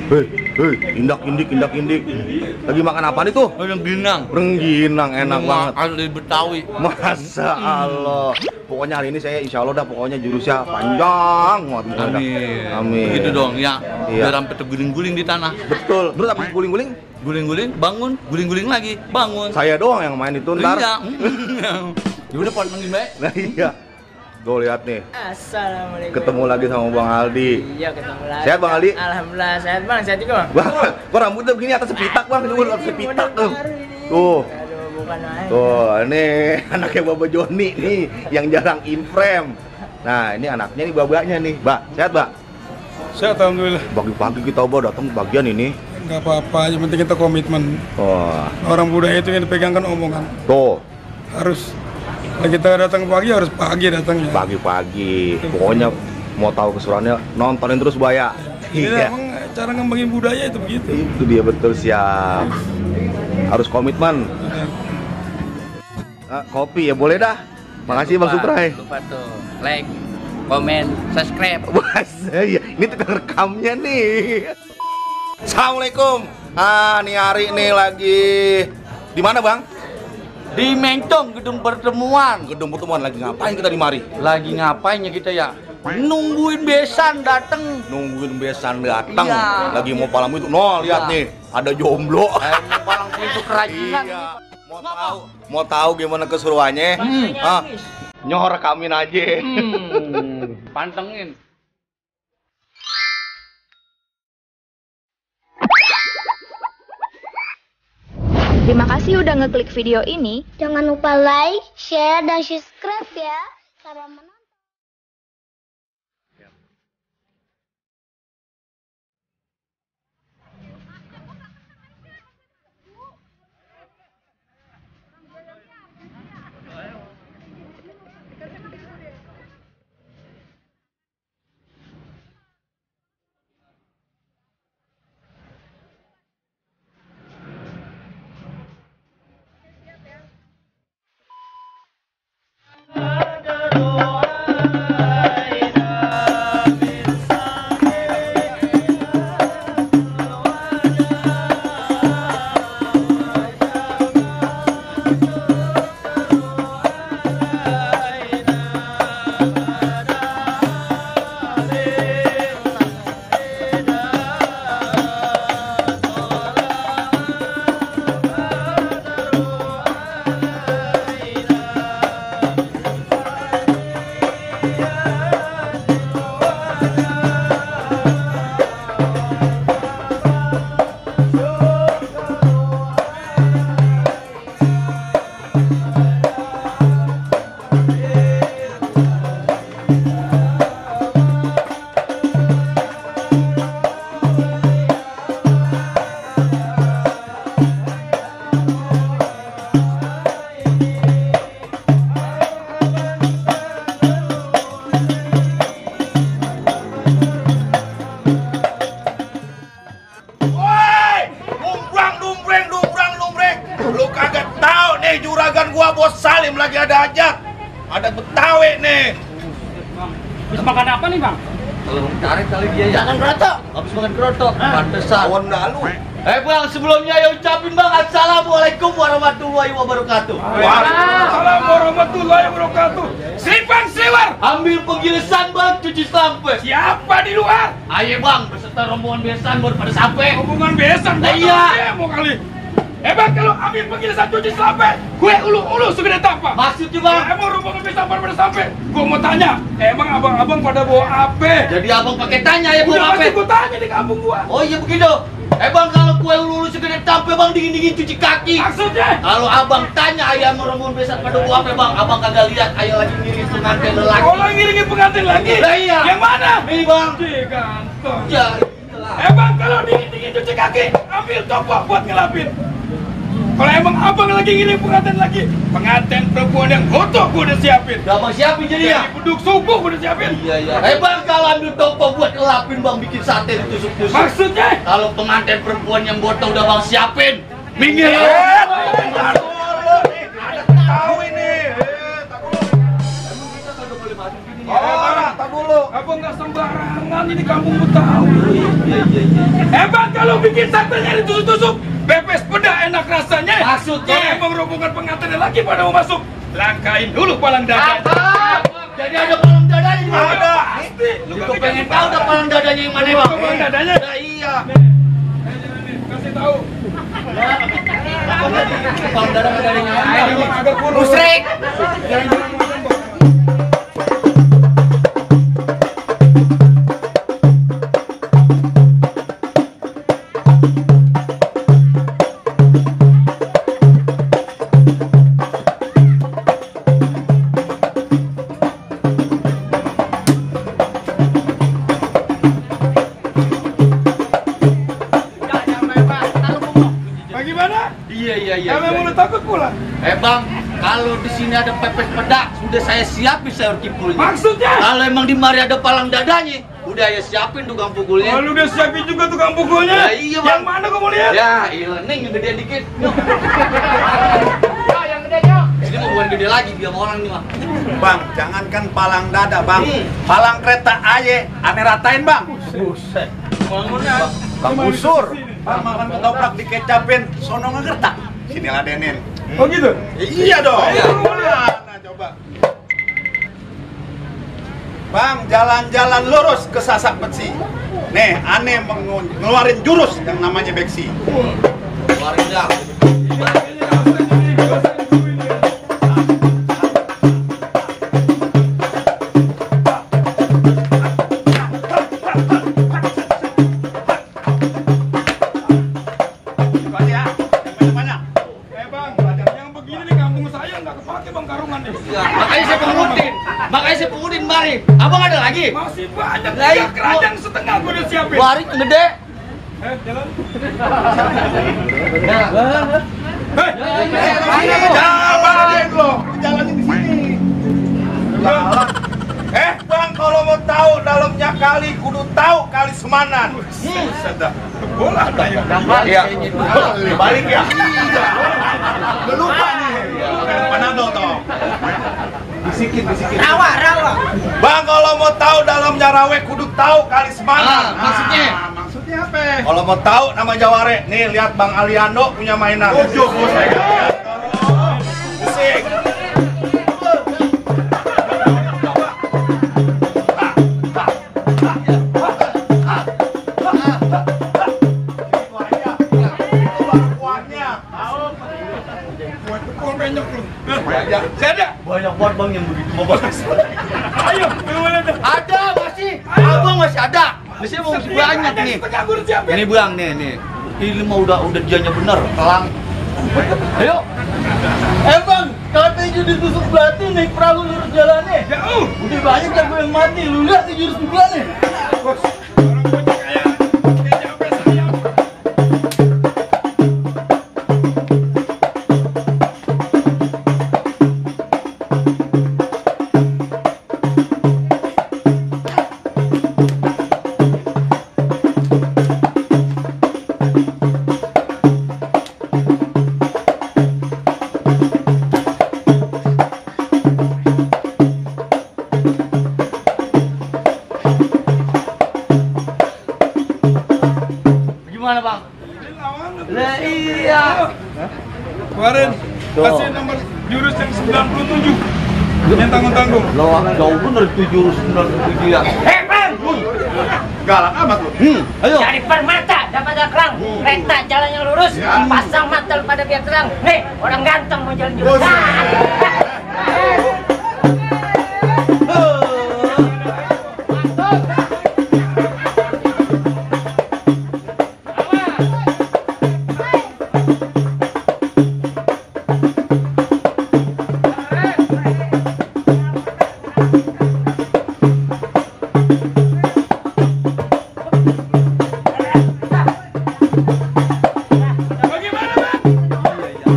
Hei, indak-indik. Lagi makan apa nih tuh? Rengginang. Rengginang, enak banget. Asli Betawi. Masa Allah. Pokoknya hari ini saya insya Allah dah pokoknya jurusnya panjang banget. Amin. Begitu dong ya. Iya. Biar sampai terguling-guling di tanah. Betul. Terus habis guling-guling, Guling-guling, bangun, guling-guling lagi, bangun. saya doang yang main itu ntar. Iya. Ya udah pantengin baik. Nah iya. Tuh lihat nih. Assalamualaikum. Ketemu lagi sama Bang Aldi. Iya, ketemu lagi. Sehat Bang Aldi? Alhamdulillah sehat Bang, sehat juga Bang. Bang, kok rambutnya begini atas sepitak Bang? Coba atas sepitak tuh. Tuh. Aduh, bukan main. Tuh, ini anaknya Baba Joni nih yang jarang in-frame. Nah, ini anaknya nih babanya nih. Mbak, sehat, Mbak? Sehat, alhamdulillah. Pagi-pagi kita datang bagian ini. Nggak apa-apa, yang penting kita komitmen. Wah, Orang budaya itu yang dipegangkan omongan. tuh, Harus kita datang pagi harus pagi datangnya. pagi-pagi. Pokoknya mau tahu keseruannya nontonin terus Baya. Ini Iya. emang cara ngembangin budaya itu begitu. Itu dia betul siap. Harus komitmen. Kopi ya boleh dah. Makasih Bang Suprai. Lupa tuh, like, komen, subscribe. Wah, iya. Ini tukang rekamnya nih. Assalamualaikum. Nih hari nih lagi di mana Bang? Di Mentong, gedung pertemuan. Gedung pertemuan lagi ngapain kita di mari? Lagi ngapain ya kita ya? Nungguin besan dateng. Nungguin besan datang. Iya. Lagi mau palam itu. No, lihat Iya. nih, ada jomblo. Mau palang pintu kerajinan. Iya. Mau tahu gimana keseruannya? Nyoh rekamin aja. Pantengin. Terima kasih udah ngeklik video ini. Jangan lupa like, share, dan subscribe ya. Selamat menonton. Lu kagak tahu nih juragan gua Bos Salim lagi ada hajat. Ada Betawi nih. Bisa makan apa nih bang? Kalau tarik kali dia ya. Jangan kerotok. Habis makan kerotok. Pantesan. Awan dalu. Bang, sebelumnya ya ucapin bang assalamualaikum warahmatullahi wabarakatuh. Waalaikumsalam warahmatullahi wabarakatuh. Slipan sliwer. Ambil penggilisan bang, cuci sampai. Siapa di luar? Ayo bang, beserta rombongan besan baru pada sampai. Hubungan besan. Lah iya. Mau kali. Bang, kalau ambil penggilisan cuci sampai, gue ulu-ulu segede apa? Maksudnya bang? Emang rombongan besan baru pada sampai. Gue mau tanya, emang abang-abang pada bawa apa? Jadi abang pakai tanya ya Udah bawa pasti apa? gue tanya di kampung gua. Oh iya begitu. Bang, kalau kue ulu-ulu segede sampai bang dingin-dingin cuci kaki. Maksudnya? Kalau abang tanya ayam rombongan besan pada bawa apa bang? Abang kagak lihat ayam lagi ngiring pengantin lelaki. Oh, lagi ngiringin pengantin lagi? Lah iya. Yang mana? Ini bang. Di kantong. Ya. Bang, kalau dingin-dingin cuci kaki, ambil topok buat ngelapin. Kalau emang abang lagi ngirim pengantin lagi, pengantin perempuan yang gotok gue udah siapin. Udah abang siapin jadi ya? Dari beduk subuh gue udah siapin. Iya. Bang, kalau ambil topo buat ngelapin bang bikin sate ditusuk-tusuk. Maksudnya? Kalau pengantin perempuan yang botol udah bang siapin. Minggir. Ada Betawi nih. Tak dulu. Abang nggak sembarangan ini kampung Betawi. Iya. Bang, kalau bikin satelnya ditusuk-tusuk, pepes peda enak rasanya. Maksudnya? Kalau emang rombongan pengantin lagi pada mau masuk, langkain dulu palang dadanya. Jadi ada palang dadanya di mana? Ada. Pasti. Lu Itu pengen tahu dah palang dadanya yang mana bang? Palang dadanya. Ya, iya. Kasih tahu. Palang dada dadanya. Agak kurus. Musrik. Bagaimana? Iya. Kamu mulai takut pula. Bang, kalau di sini ada pepes peda, sudah saya siapin sayur kipulnya. Maksudnya? Kalau emang di mari ada palang dadanya, udah ya siapin tukang pukulnya. Oh, lu udah siapin juga tukang pukulnya? Ya, iya, Bang. Yang mana kamu lihat? Ya, iya, Neng yang gede dikit. Yuk. Yang gede nyok. Ini mau bukan gede lagi, biar orang nih mah. Bang, jangankan palang dada, Bang. Hmm. Palang kereta aja aneh ratain, Bang. Buset. Bang Busur. Bang, makan ketoprak dikecapin, sono ngegertak. Sini ladenin. Oh gitu? Iya dong. Ayo, Nah, coba. Bang, jalan-jalan lurus ke Sasak Besi. Nih, aneh ngeluarin jurus yang namanya beksi. Keluarin dah. Banyak. Bang, yang begini di kampung saya nggak kepake bang karungan nih. Ya, makanya saya pengutin mari. Abang ada lagi? Masih banyak, Lah, 3 keranjang setengah gue udah siapin. Mari yang gede. Jalan. Jalan lo, jalannya di sini. Bang, kalau mau tahu dalamnya kali, kudu tahu kali Semanan. Sudah. Bola ada yang Iya. Balik ya. Lu lupa nih. Panado toh. Bisikin. Rawa. Bang, kalau mau tahu dalamnya rawe, kudu tahu kali Semanan. Maksudnya? Maksudnya apa? Kalau mau tahu nama Jaware, nih lihat Bang Aliando punya mainan. Musik. Banyak banget bang yang begitu mau bahas. Ayo, gimana tuh? Ada masih. Abang masih ada. Masih mau banyak nih. Setengah gue udah siapin. Ini bang, nih. Ini mah udah dianya bener, kelang. Ayo. Bang, katanya ditusuk belati naik perahu lurus jalannya. Jauh. Udah banyak jago yang mati, lu lihat nih jurus pukulannya. Bos, orang bocah kayak capek saya. Gimana bang? Ini lawan. Lah iya. Kemarin kasih nomor jurus yang 97. Yang tanggung-tanggung. Lo jauh bener itu jurus 97 ya. Bang. Galak amat lu. Ayo. Cari permata, dapat kerang. Kereta jalan yang lurus, pasang mantel pada biar terang. Nih, orang ganteng mau jalan juga. Bagaimana bang?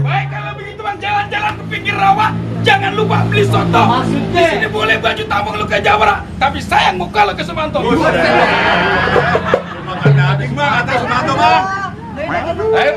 Baik kalau begitu bang, jalan-jalan ke pinggir rawa. Jangan lupa beli soto. Maksudnya? Di sini boleh baju tambang lu ke Jawara, tapi sayang mau kalah ke Semanto. Makan daging bang, kata Sumanto bang.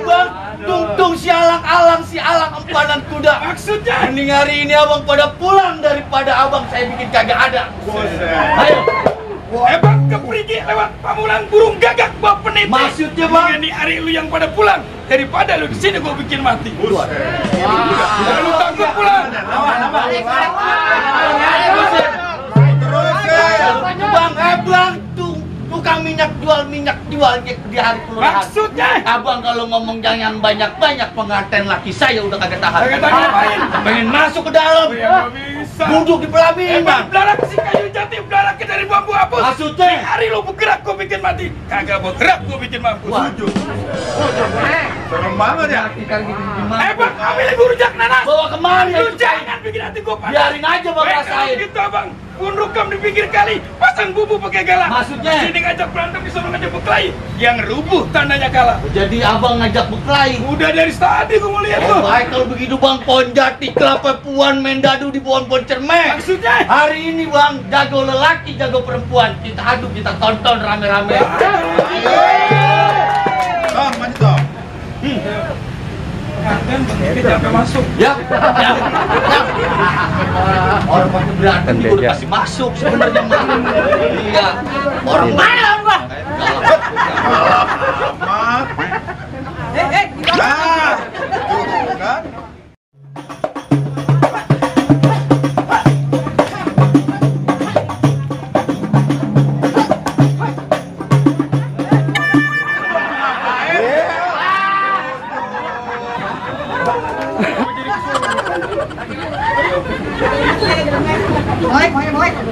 Bang, tung si alang-alang, si alang empanan kuda. Maksudnya? Mending hari ini abang pada pulang daripada abang saya bikin kagak ada. Ayo. Bang, kepergi lewat Pamulang burung gagak bawa peniti. Maksudnya, Bang? Dengan hari lu yang pada pulang daripada lu di sini gua bikin mati. Kalau lu takut pulang. Bang, tukang minyak jual di hari kelurahan. Maksudnya? Abang kalau ngomong jangan banyak-banyak, pengantin laki saya udah kagak tahan. Kagak tahan ngapain? Pengen masuk ke dalam. Ya nggak bisa. Duduk di pelamin, Bang, Bang. belarak si kayu jati, belarak dari bambu hapus. Maksudnya? Di hari lu bergerak gua bikin mati. Kagak bergerak gua bikin mampus. Waduh. Serem banget ya. Bang, ambil ibu rujak nanas. Bawa kemari. Lu jangan bikin hati gua panas. Biarin aja, Bang, rasain. Gitu, Bang. Pun rukam di pinggir kali, pasang bubu pakai galak. Maksudnya? Sini ngajak berantem, di sana ngajak berkelahi. Yang rubuh tandanya kalah. Jadi abang ngajak berkelahi. Udah dari tadi gua mau lihat Oh tuh. baik kalau begitu Bang, pohon jati, kelapa puan, main dadu di pohon-pohon cermek. Maksudnya? Hari ini Bang, jago lelaki, jago perempuan. Kita adu, kita tonton rame-rame. Tong, maju tong. Kita sampai masuk. Ya. Orang pakai berantem juga udah pasti masuk sebenarnya. Iya. Orang mana Bang? Mat.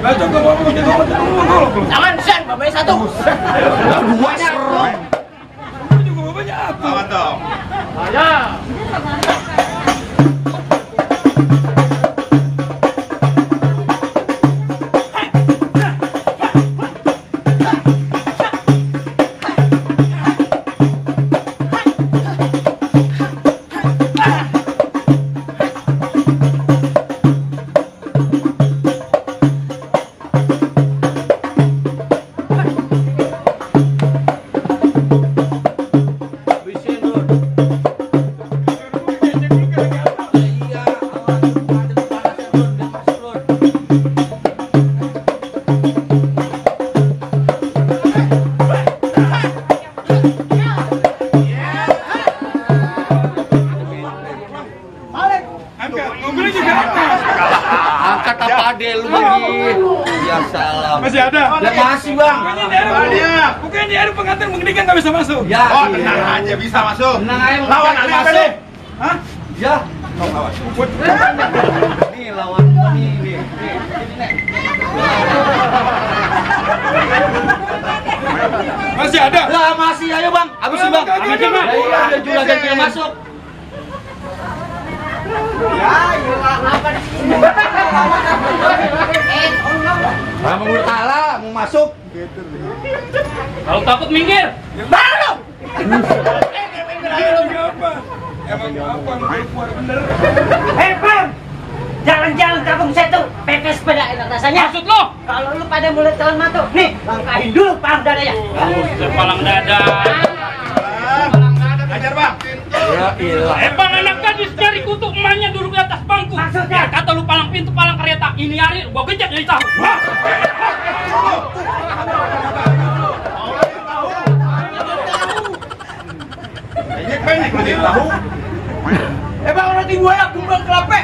Nah, tuh kan. Aman, Sen, bapaknya satu. Aman tong. Angkat apa ade lu lagi? Ya salam. Masih ada? Ya masih Bang. Bukannya di hari pengantin mengenikan nggak bisa masuk. Ya. Oh, tenang aja bisa masuk. Tenang aja, Lawan Ali apa nih? Hah? Ya. Nih lawan nih. Masih ada? Lah masih ayo Bang. Habisin Bang. Habisin, Bang. Ya iya juga gantian masuk. Kamu udah kalah, mau masuk. Kalau takut minggir. Emang apa? Keluar bener. Bang! Jalan-jalan kampung saya tuh pepes sepeda enak rasanya. Maksud lo? Kalau lu pada mulai telan matu, nih langkahin dulu palang dadanya. Sepalang dada. Ajar bang. Ya ilah. Bang, anak gadis cari kutu emaknya duduk di atas bangku. Maksudnya? Kata lu palang pintu, palang kereta. Ini hari gua gejek jadi tahu. Banyak banyak tahu. Bang, nanti gue ya kumbang kelapa.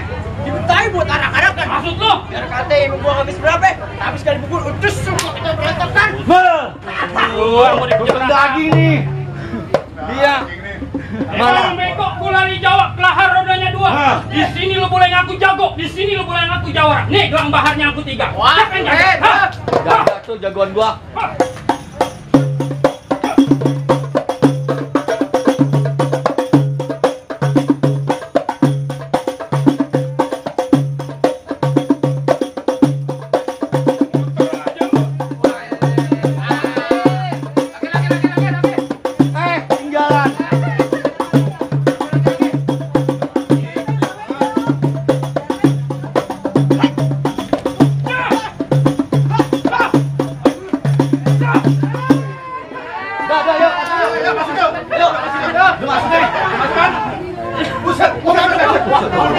Dibentahin buat anak-anak kan. Maksud lo? Biar kata ibu gua habis berapa? Habis kali bubur, udus semua kita berantem kan. Gua mau dikejar Daging nih. Dia. Bang, beko, gua lari Jawa, kelahar rodanya 2. Di sini lu boleh ngaku jago, di sini lu boleh ngaku jawara. Nih, gelang baharnya aku 3. Siapa yang jago? Jaga tuh jagoan gua.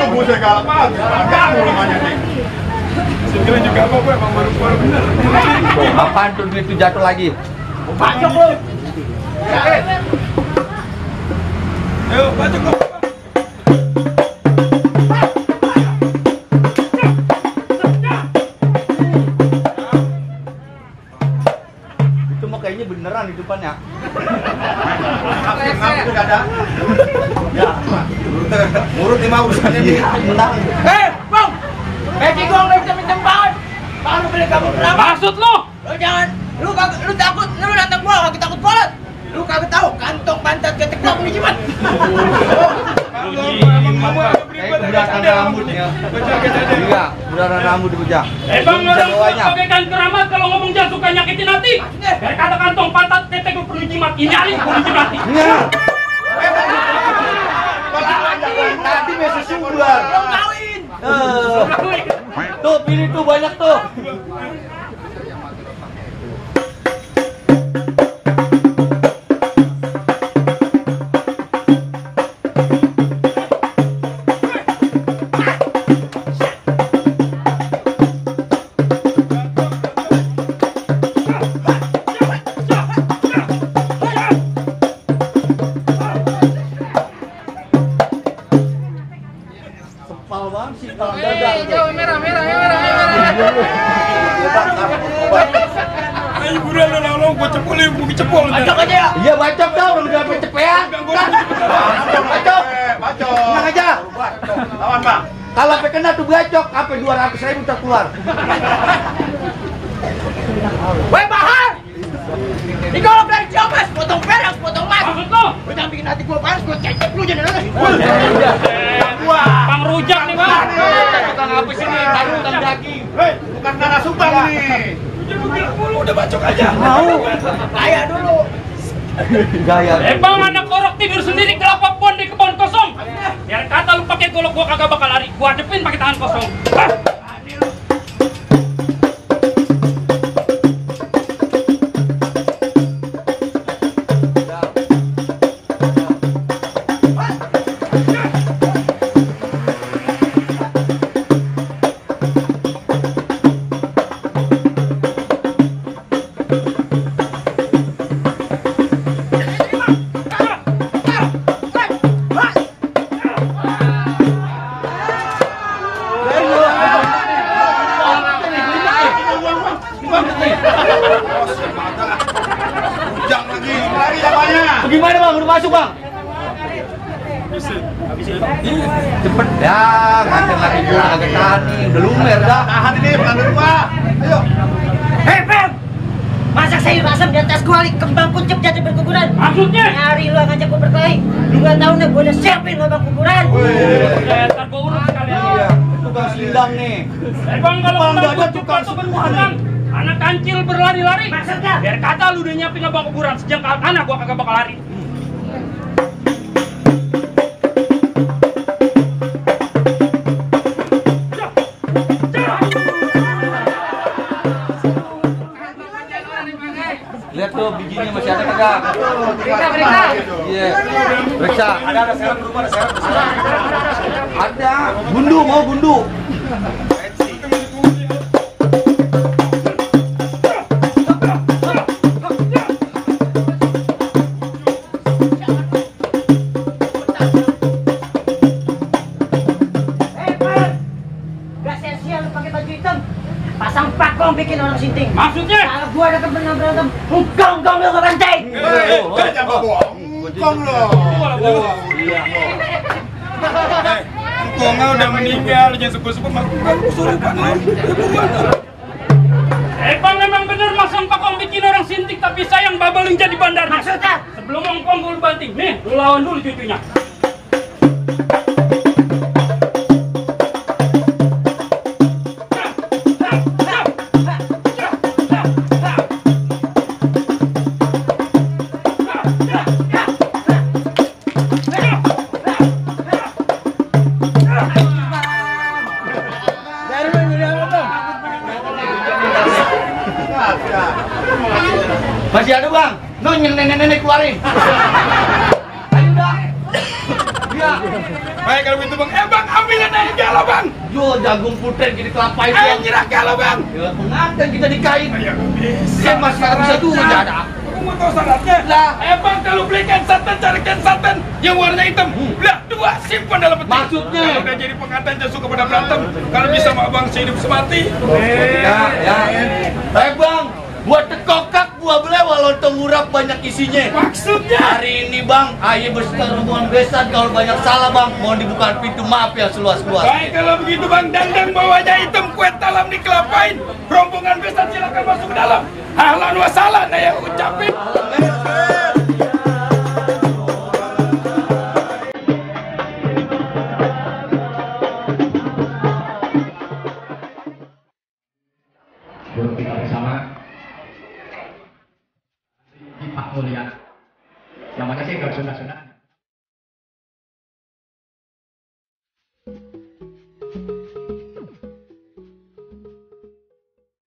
Buset, galak banget. Ganggu namanya nih. Segera juga apa emang baru bener. Apaan tuh duit itu jatuh lagi? Bacok lu. Ayo, bacok kok. Itu mah kayaknya beneran di depannya. Ngaku gak ada. Ya, murut nih mah urusannya nih. Menang. Bang. Bagi gua enggak bisa minjem banget. Baru beli kamu berapa? Maksud lu? Lu jangan, lu takut, lu nantang gua, kagak takut bolet. Lu kagak tahu kantong pantat ketek gua punya jimat. Kayak keberatan rambutnya. Iya, keberatan rambut dipejang. Bang, orang tua bagaikan keramat kalau ngomong jangan suka nyakitin hati. Biar kata kantong pantat ketek lu perlu jimat. Ini Ali perlu jimat. Iya. Tadi masih sumber. Kawin. Tuh pilih tuh banyak tuh. Sepal banget sih kalau dagang. Merah. Ayo buruan lo lalu gua cepolin, gua cepol. Bacok aja ya. Iya bacok dah, udah sampai cepean. Bacok. Tenang aja. Lawan, Bang. Kalau sampai kena tuh bacok, sampai 200.000 tak keluar. Weh Bahar. Ini kalau dari Ciamis, potong perak, potong mas. Maksud lu? Lu jangan bikin hati gua panas, gua cecep lu jadi nangis. Bang rujak nih bang. Tukang apa sih nih? Tadi tukang daging. Hei, bukan tanah Subang nih. Udah bacok aja. Kaya dulu. Gaya. Bang anak korok tidur sendiri kelapa pohon di kebun kosong. Biar kata lu pakai golok gua kagak bakal lari. Gua hadepin pakai tangan kosong. Ujang lagi jawabannya. Gimana bang? Udah masuk bang? Cepet ya, nganter lagi gua agak tahan nih, udah lumer dah. Tahan ini pelanggan rumah. Ayo. Hei Pem. Masak sayur asam di atas kuali, kembang kucep jadi berkuburan. Maksudnya? Nyari lu ngajak gua berkelahi. Lu nggak tahu nih gua udah siapin lubang kuburan. Ntar gua urus sekalian. Iya, tukang sindang nih. Bang kalau Bang, kembang nggak ada kucep tukang atau semua berkurang, anak kancil berlari-lari. Maksudnya? Biar kata lu udah nyiapin lubang kuburan sejak anak gua kagak bakal lari. Lihat tuh bijinya masih ada kagak? Periksa. Iya. Periksa. Ada serap rumah, ada serap. Ada. Gundu mau gundu. Hei Pem. Gak sia-sia lu pakai baju hitam. Pasang pakong bikin orang sinting. Maksudnya? Kalau gua ada temen yang berantem, gong lu ke pantai. Jangan bohong. Kong lo. Iya. Konga udah meninggal, jangan sebut-sebut melakukan kesurupan lo. Bang memang bener masang pakong bikin orang sintik tapi sayang babaling jadi bandarnya. Maksudnya? Sebelum ongkong gua lu banting. Nih, lu lawan dulu cucunya. Masih ada bang? No, yang nenek-nenek keluarin. Ayo dah. Ya. Baik kalau begitu bang, bang ambilin aja galau bang. Jual jagung puter gini kelapa itu. Ayo nyerah galau bang. Ya, pengantin kita nikahin. Ya bisa. Kan masih bisa tuh ada. Aku mau tahu syaratnya. Lah. Bang kalau beli kain satin cari kain satin yang warna hitam. Lah 2 simpan dalam peti. Maksudnya? Kalau udah jadi pengantin jangan suka pada berantem. Kalau bisa sama abang sehidup semati. Baik bang, buat tekokak buah belewa lontong urap banyak isinya. Maksudnya? Hari ini bang, ayah bersetar rombongan besan kalau banyak salah bang, mohon dibuka pintu maaf ya seluas-luas. Baik kalau begitu bang, dandang bawahnya hitam, kue talam dikelapain, rombongan besan silakan masuk ke dalam. Ahlan wa sahlan yang ucapin. Guru kita bersama di Pak Mulia. Namanya sih nggak sunnah-sunnah.